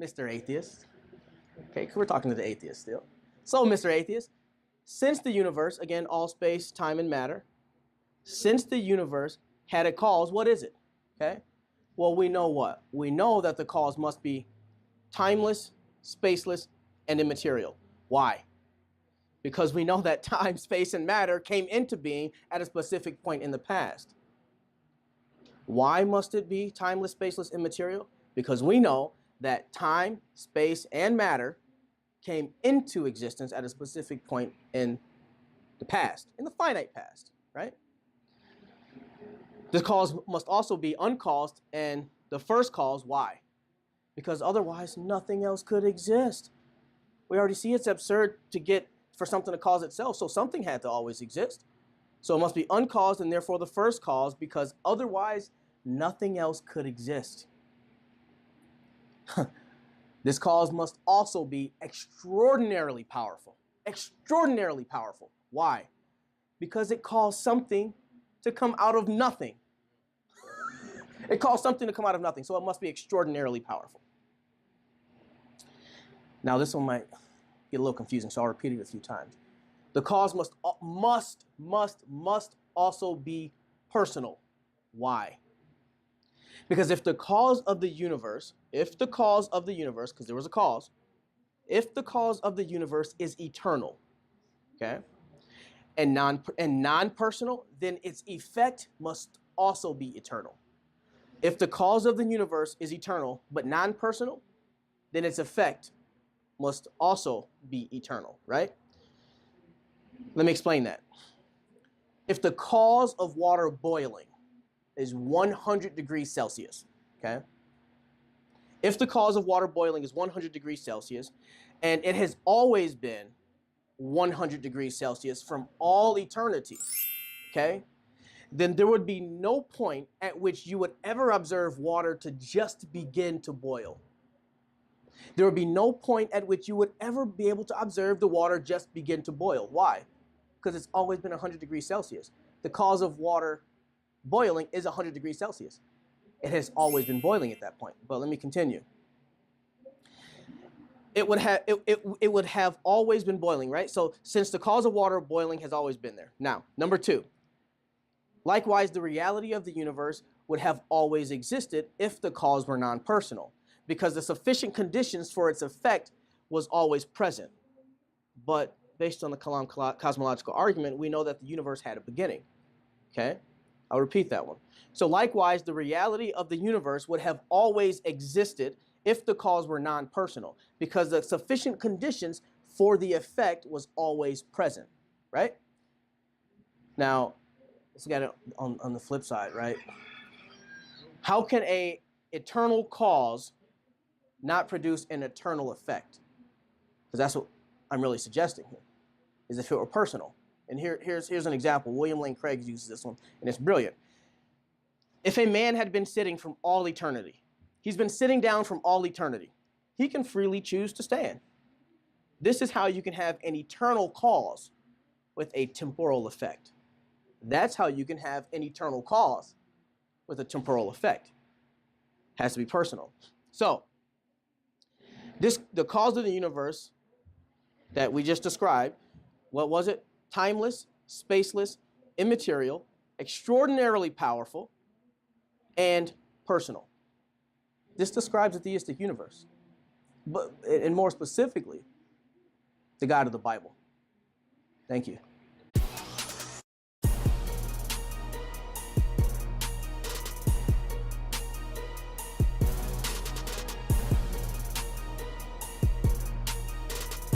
Mr. Atheist. Okay, we're talking to the atheist still. So, Mr. Atheist, since the universe, again, all space, time, and matter, since the universe had a cause, what is it? Okay. Well, we know what? We know that the cause must be timeless, spaceless, and immaterial. Why? Because we know that time, space, and matter came into being at a specific point in the past. Why must it be timeless, spaceless, immaterial? Because we know that time, space, and matter came into existence at a specific point in the past, in the finite past, right? The cause must also be uncaused, and the first cause, why? Because otherwise nothing else could exist. We already see it's absurd to get for something to cause itself, so something had to always exist. So it must be uncaused and therefore the first cause, because otherwise nothing else could exist. This cause must also be extraordinarily powerful. Extraordinarily powerful. Why? Because it caused something to come out of nothing. It caused something to come out of nothing, so it must be extraordinarily powerful. Now this one might get a little confusing, so I'll repeat it a few times. The cause must also be personal. Why? Because if the cause of the universe, because there was a cause, if the cause of the universe is eternal, okay, and non-personal, then its effect must also be eternal. If the cause of the universe is eternal but non-personal, then its effect must also be eternal, right? Let me explain that. If the cause of water boiling is 100 degrees Celsius, okay? If the cause of water boiling is 100 degrees Celsius, and it has always been 100 degrees Celsius from all eternity, okay? Then there would be no point at which you would ever observe water to just begin to boil. There would be no point at which you would ever be able to observe the water just begin to boil. Why? Because it's always been 100 degrees Celsius. The cause of water boiling is 100 degrees Celsius. It has always been boiling at that point. But let me continue. It would have always been boiling, right? So since the cause of water boiling has always been there. Now, number two. Likewise, the reality of the universe would have always existed if the cause were non-personal, because the sufficient conditions for its effect was always present. But based on the cosmological argument, we know that the universe had a beginning. Okay? I'll repeat that one. So likewise, the reality of the universe would have always existed if the cause were non-personal, because the sufficient conditions for the effect was always present, right? Now, let's look at it on the flip side, right? How can an eternal cause not produce an eternal effect? Because that's what I'm really suggesting here, is if it were personal. And here's an example. William Lane Craig uses this one, and it's brilliant. If a man had been sitting from all eternity, he's been sitting down from all eternity, he can freely choose to stand. This is how you can have an eternal cause with a temporal effect. That's how you can have an eternal cause with a temporal effect. It has to be personal. So, the cause of the universe that we just described, what was it? Timeless, spaceless, immaterial, extraordinarily powerful, and personal. This describes the theistic universe, and more specifically, the God of the Bible. Thank you.